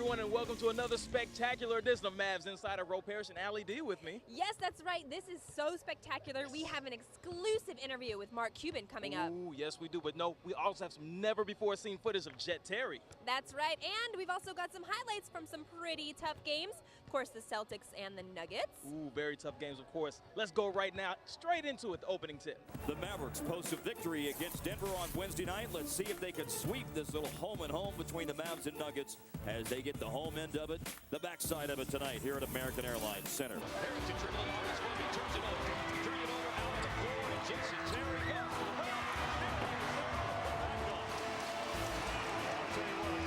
everyone, and welcome to another spectacular edition of MAVS Insider. Parrish and Allie D with me. Yes, that's right. This is so spectacular. We have an exclusive interview with Mark Cuban coming up. Ooh, yes, we do. But no, we also have some never-before-seen footage of Jet Terry. That's right. And we've also got some highlights from some pretty tough games. Of course, the Celtics and the Nuggets. Ooh, very tough games, of course. Let's go right now, straight into it, the opening tip. The Mavericks post a victory against Denver on Wednesday night. Let's see if they can sweep this little home-and-home between the Mavs and Nuggets as they get the home end of it, the backside of it tonight here at American Airlines Center. Harrington dribbling on his way, he turns it over. Turn it over out on the floor, and Jason Terry goes for the win. I'll tell you what.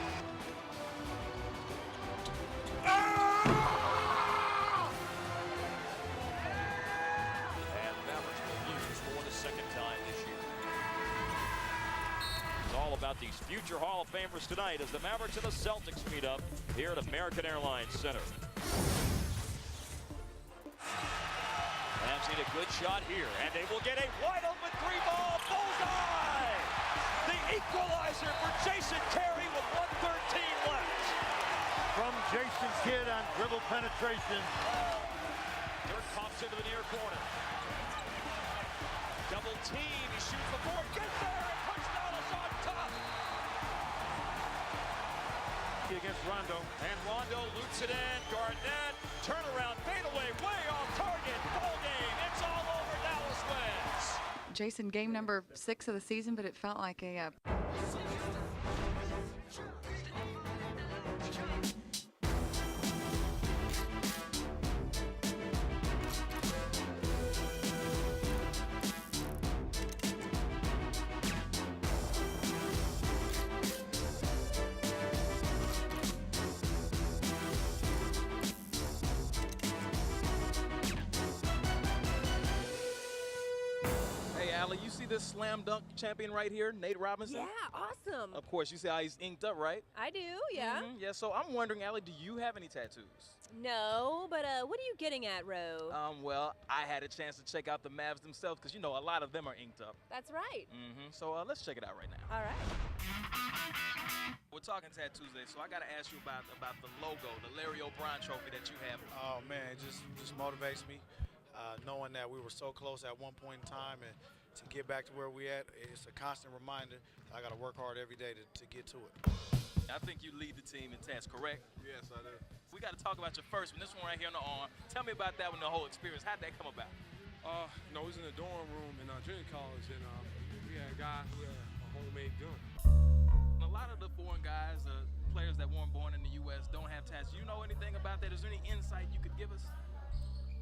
And the Mavericks will lose for the second time this year. It's all about these future Hall of Famers tonight as the Mavericks and the Celtics meet up here at American Airlines Center. Mavs need a good shot here, and they will get a wide open three-ball bullseye! The equalizer for Jason Terry with 1:13 left. From Jason Kidd on dribble penetration. Dirk pops into the near corner. Double team, he shoots the board, gets there, and touchdown is on top! Against Rondo. And Rondo loops it in, Garnett, turnaround, fadeaway, way off target, ball game, it's all over, Dallas wins! Jason, game number 6 of the season, but it felt like a Allie, you see this slam dunk champion right here, Nate Robinson? Yeah, awesome. Of course, you see how he's inked up, right? I do, yeah. Yeah, so I'm wondering, Allie, do you have any tattoos? No, but what are you getting at, Ro? Well, I had a chance to check out the Mavs themselves because, you know, a lot of them are inked up. That's right. So let's check it out right now. All right. We're talking tattoos today, so I got to ask you about the logo, the Larry O'Brien trophy that you have. Oh man, it just motivates me, knowing that we were so close at one point in time, and to get back to where we at, it's a constant reminder that I got to work hard every day to get to it. I think you lead the team in tats, correct? Yes, I do. We got to talk about your first one, this one right here on the arm. Tell me about that one, the whole experience. How'd that come about? We was in the dorm room in junior college, and we had a guy who had a homemade gun. A lot of the foreign guys, players that weren't born in the U.S., don't have tats. Do you know anything about that? Is there any insight you could give us?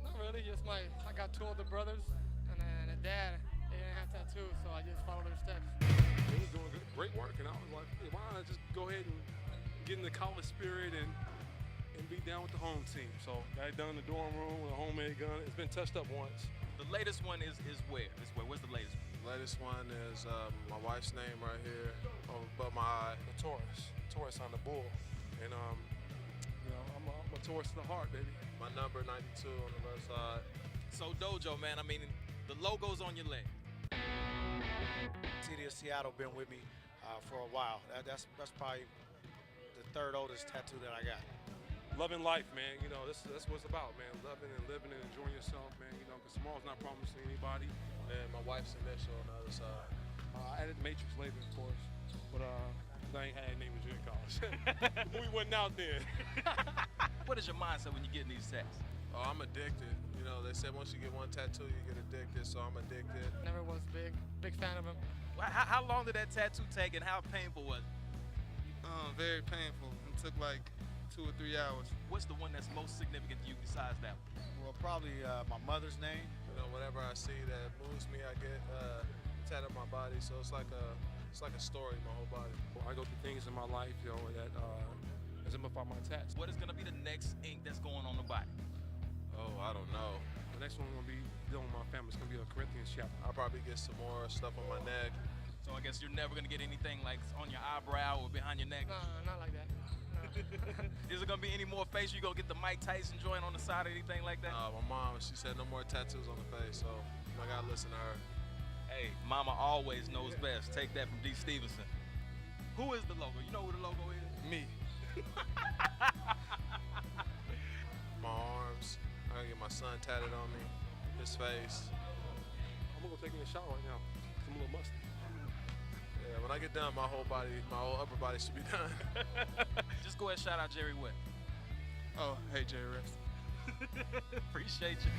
Not really, just I got 2 older brothers and then a dad. They didn't have tattoos, so I just followed their steps. He was doing great work, and I was like, hey, why not just go ahead and get in the college spirit and be down with the home team. So got it done in the dorm room with a homemade gun. It's been touched up once. The latest one is where? Where's the latest one? The latest one is my wife's name right here above my eye. The Taurus on the bull. And you know, I'm a Taurus to the heart, baby. My number 92 on the left side. So Dojo, man, I mean, the logo's on your leg. City of Seattle been with me for a while. That's probably the 3rd oldest tattoo that I got. Loving life, man. You know, that's what it's about, man. Loving and living and enjoying yourself, man. You know, because tomorrow's not promised to anybody. And my wife's initial on the other side. I added Matrix later, of course, but I ain't had a name in junior college. The movie wasn't out then. What is your mindset when you get these tats? Oh, I'm addicted. You know, they said once you get one tattoo, you get addicted, so I'm addicted. Never was big fan of him. How long did that tattoo take and how painful was it? Very painful. It took like 2 or 3 hours. What's the one that's most significant to you besides that one? Well, probably my mother's name. You know, whatever I see that moves me, I get tatted on my body, so it's like a story in my whole body. I go through things in my life, you know, that exemplify my tats. What is going to be the next ink that's going on the body? Oh, I don't know. The next one I'm going to be dealing with my family. It's going to be a Corinthians chapter. I'll probably get some more stuff on my neck. So I guess you're never going to get anything like on your eyebrow or behind your neck? No, not like that. No. Is there going to be any more face? You going to get the Mike Tyson joint on the side or anything like that? My mom, she said no more tattoos on the face, so I got to listen to her. Hey, mama always knows best. Take that from D. Stevenson. Who is the logo? You know who the logo is? Me. My arms. I gotta get my son tatted on me. His face. I'm gonna go take me a shower right now. I'm a little musty. Yeah, when I get done, my whole upper body should be done. Just go ahead and shout out Jerry Webb. Oh, hey, Jerry Rest. Appreciate you.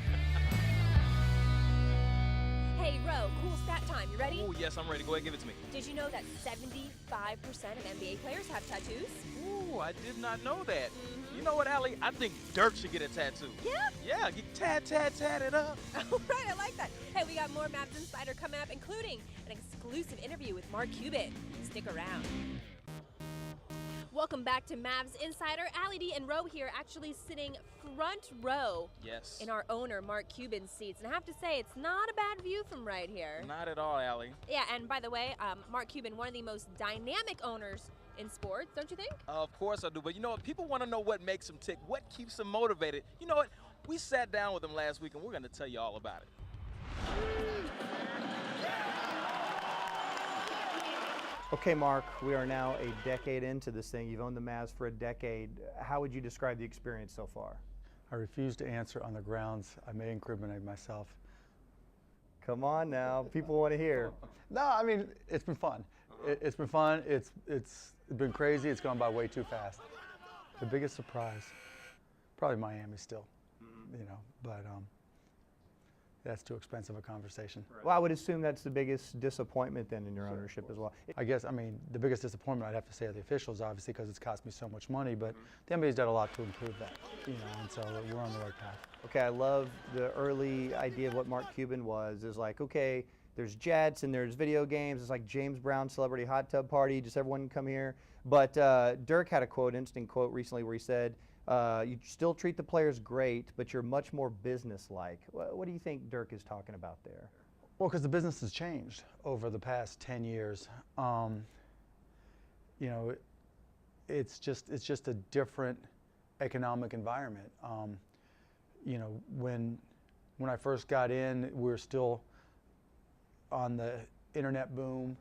Hey, Ro, cool stat time. You ready? Oh, yes, I'm ready. Go ahead, give it to me. Did you know that 75% of NBA players have tattoos? Ooh, I did not know that. You know what, Allie? I think Dirk should get a tattoo. Yeah? Yeah, get tatted up. All right, I like that. Hey, we got more Mavs Insider coming up, including an exclusive interview with Mark Cuban. Stick around. Welcome back to Mavs Insider. Allie D and Ro here, actually sitting front row in our owner Mark Cuban's seats. And I have to say, it's not a bad view from right here. Not at all, Allie. Yeah, and by the way, Mark Cuban, one of the most dynamic owners in sports, don't you think? Of course I do, but you know what? People want to know what makes him tick, what keeps him motivated. You know what? We sat down with him last week, and we're going to tell you all about it. Okay, Mark, we are now a decade into this thing. You've owned the Mavs for a decade. How would you describe the experience so far? I refuse to answer on the grounds I may incriminate myself. Come on now, people want to hear. No, I mean, it's been fun. It's been fun. It's been crazy. It's gone by way too fast. The biggest surprise, probably Miami still, you know, but that's too expensive a conversation. Well, I would assume that's the biggest disappointment then in your ownership as well. I guess, I mean, the biggest disappointment I'd have to say are the officials, obviously, because it's cost me so much money, but the NBA's done a lot to improve that, you know, and so we're on the right path. Okay, I love the early idea of what Mark Cuban was. Is like, okay, there's jets and there's video games. It's like James Brown celebrity hot tub party. Just everyone come here. But Dirk had a quote, interesting quote recently where he said, you still treat the players great, but you're much more business-like. What do you think Dirk is talking about there? Well, because the business has changed over the past 10 years. You know, it's just a different economic environment. You know, when I first got in, we were still on the internet boom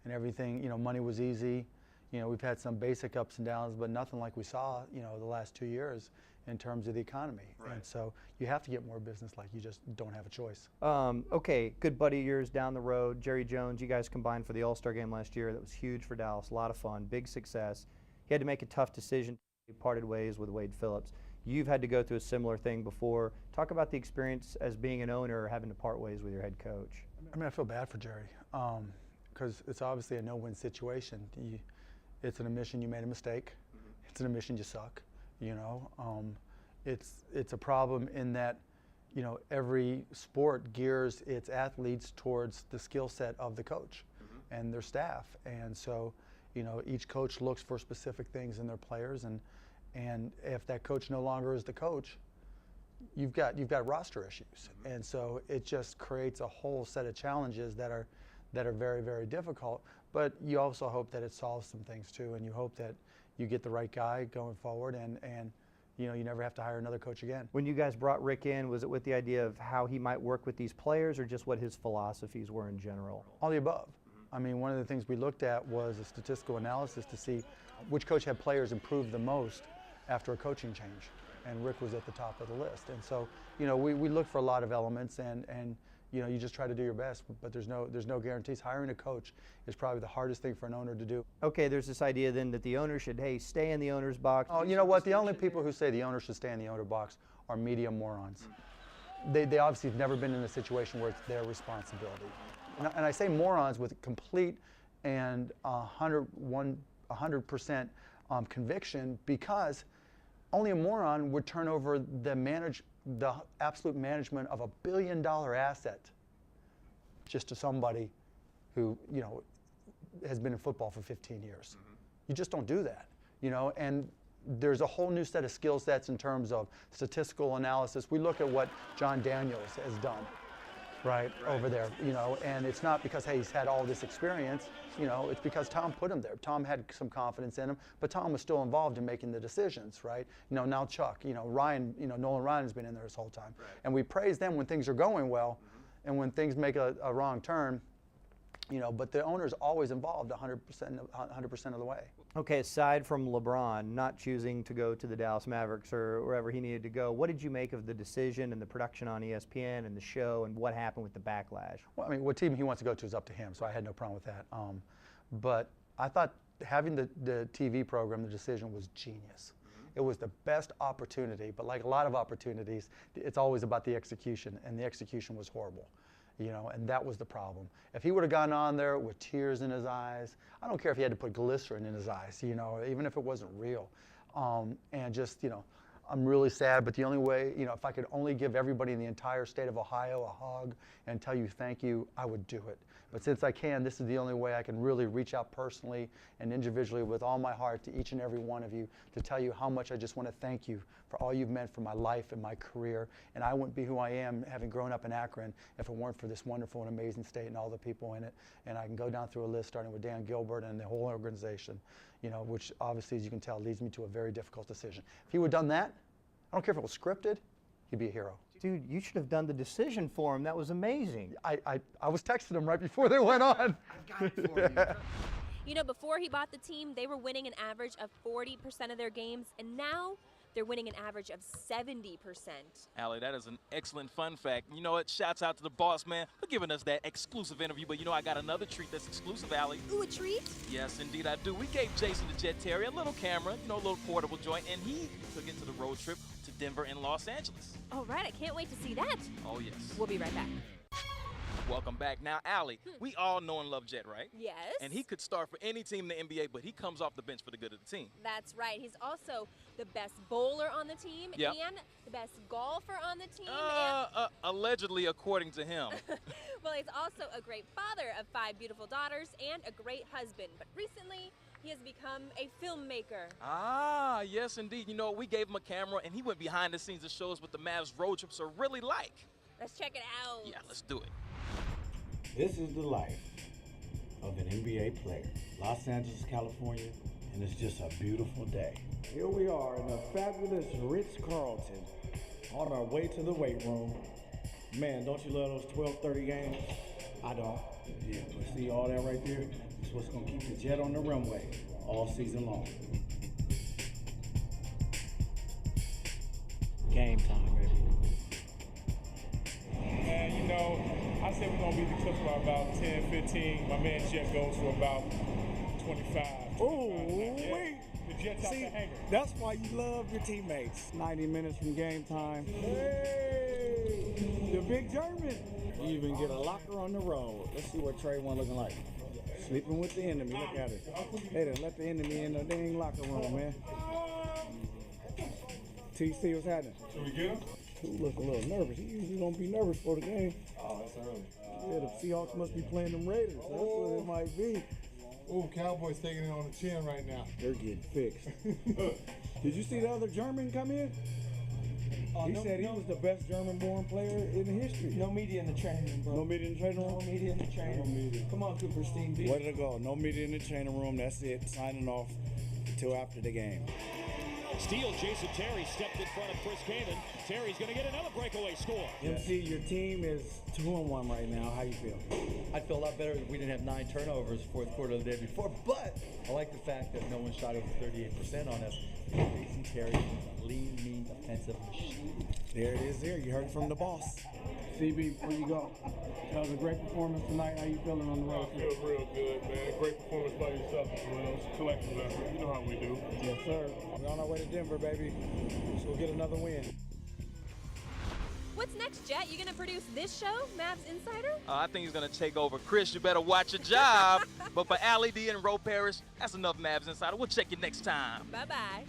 and everything. You know, money was easy. You know, we've had some basic ups and downs, but nothing like we saw, you know, the last 2 years in terms of the economy. Right. And so you have to get more business-like. You just don't have a choice. Okay, good buddy of yours down the road, Jerry Jones. You guys combined for the All-Star game last year. That was huge for Dallas. A lot of fun, big success. He had to make a tough decision. He parted ways with Wade Phillips. You've had to go through a similar thing before. Talk about the experience as being an owner, having to part ways with your head coach. I mean, I feel bad for Jerry because it's obviously a no-win situation. It's an admission you made a mistake. It's an admission you suck. You know, it's a problem in that, you know, every sport gears its athletes towards the skill set of the coach and their staff, and so, you know, each coach looks for specific things in their players, and if that coach no longer is the coach, you've got roster issues, and so it just creates a whole set of challenges that are very, very difficult. But you also hope that it solves some things too, and you hope that you get the right guy going forward, and you know, you never have to hire another coach again. When you guys brought Rick in, was it with the idea of how he might work with these players, or just what his philosophies were in general? All the above. I mean, one of the things we looked at was a statistical analysis to see which coach had players improve the most after a coaching change, and Rick was at the top of the list. And so, you know, we look for a lot of elements, and you know, you just try to do your best, but there's no guarantees. Hiring a coach is probably the hardest thing for an owner to do. Okay, there's this idea then that the owner should, hey, stay in the owner's box. Oh, you know what? The only people who say the owner should stay in the owner box are media morons. They obviously have never been in a situation where it's their responsibility. And I say morons with complete and 100% conviction, because only a moron would turn over the absolute management of $1 billion asset just to somebody who, you know, has been in football for 15 years. You just don't do that, you know, and there's a whole new set of skill sets in terms of statistical analysis. We look at what John Daniels has done, right, over there, you know, and it's not because, hey, he's had all this experience, you know, it's because Tom put him there. Tom had some confidence in him, but Tom was still involved in making the decisions, right? You know, now Chuck, you know, Ryan, you know, Nolan Ryan has been in there this whole time. Right. And we praise them when things are going well, and when things make a wrong turn, You know, but the owner's always involved 100% of the way. Okay, aside from LeBron not choosing to go to the Dallas Mavericks or wherever he needed to go, what did you make of the decision and the production on ESPN and the show and what happened with the backlash? Well, I mean, what team he wants to go to is up to him, so I had no problem with that. But I thought having the TV program, the decision was genius. It was the best opportunity, but like a lot of opportunities, it's always about the execution, and the execution was horrible. You know, and that was the problem. If he would have gone on there with tears in his eyes, I don't care if he had to put glycerin in his eyes, you know, even if it wasn't real. And just, you know, I'm really sad, but the only way, you know, if I could only give everybody in the entire state of Ohio a hug and tell you thank you, I would do it. But since I can, this is the only way I can really reach out personally and individually with all my heart to each and every one of you to tell you how much I just want to thank you for all you've meant for my life and my career. And I wouldn't be who I am having grown up in Akron if it weren't for this wonderful and amazing state and all the people in it. And I can go down through a list starting with Dan Gilbert and the whole organization, you know, which obviously, as you can tell, leads me to a very difficult decision. If he would have done that, I don't care if it was scripted, he'd be a hero. Dude, you should have done the decision for him. That was amazing. I was texting him right before they went on. I've got it for you. You know, before he bought the team, they were winning an average of 40% of their games, and now they're winning an average of 70%. Allie, that is an excellent fun fact. You know what? Shouts out to the boss, man, for giving us that exclusive interview. But you know, I got another treat that's exclusive, Allie. Ooh, a treat? Yes, indeed I do. We gave Jason the Jet Terrier a little camera, you know, a little portable joint, and he took it to the road trip to Denver and Los Angeles. All right, I can't wait to see that. Oh, yes. We'll be right back. Welcome back. Now, Allie, we all know and love Jet, right? Yes. And he could start for any team in the NBA, but he comes off the bench for the good of the team. That's right. He's also the best bowler on the team and the best golfer on the team. Allegedly, according to him. Well, he's also a great father of 5 beautiful daughters and a great husband. But recently, he has become a filmmaker. Ah, yes, indeed. You know, we gave him a camera, and he went behind the scenes to show us what the Mavs road trips are really like. Let's check it out. Yeah, let's do it. This is the life of an NBA player. Los Angeles, California, and it's just a beautiful day. Here we are in the fabulous Ritz-Carlton on our way to the weight room. Man, don't you love those 12:30 games? I don't. Yeah, but see all that right there? It's what's gonna keep the Jet on the runway all season long. Game time, baby. And you know, I said we're gonna beat the Clips by about 10, 15. My man Jet goes for about 25. Oh, wait. The Jet's out the hanger. That's why you love your teammates. 90 minutes from game time. Hey, the big German. You even get a locker on the road. Let's see what Trey one looking like. Sleeping with the enemy. Look at it. They done let the enemy in the dang locker room, man. TC, what's happening? Should we get him? He look a little nervous. He usually don't be nervous for the game. Oh, that's early. Yeah, the Seahawks must be playing them Raiders. That's what it might be. Ooh, Cowboys taking it on the chin right now. They're getting fixed. Did you see the other German come in? He said he was the best German-born player in history. No media in the training room, bro. No media in the training room? No media in the training room. No media. Come on, Cooper Steen. Way to go. No media in the training room. That's it. Signing off until after the game. Steal, Jason Terry stepped in front of Chris Kaman. Terry's going to get another breakaway score. MC, your team is 2-1 right now. How you feel? I'd feel a lot better if we didn't have 9 turnovers fourth quarter of the day before, but I like the fact that no one shot over 38% on us. Jason Terry, lean, mean, offensive machine. There it is there. You heard from the boss. CB, before you go, that was a great performance tonight. How you feeling on the road? I feel real good, man. Great performance by yourself as well. It's a collective effort. You know how we do. Yes, sir. We're on our way to Denver, baby. So we'll get another win. What's next, Jet? You gonna produce this show, MAVS Insider? I think he's going to take over. Chris, you better watch your job. But for Allie D and Ro Parrish, that's enough Mavs Insider. We'll check you next time. Bye-bye.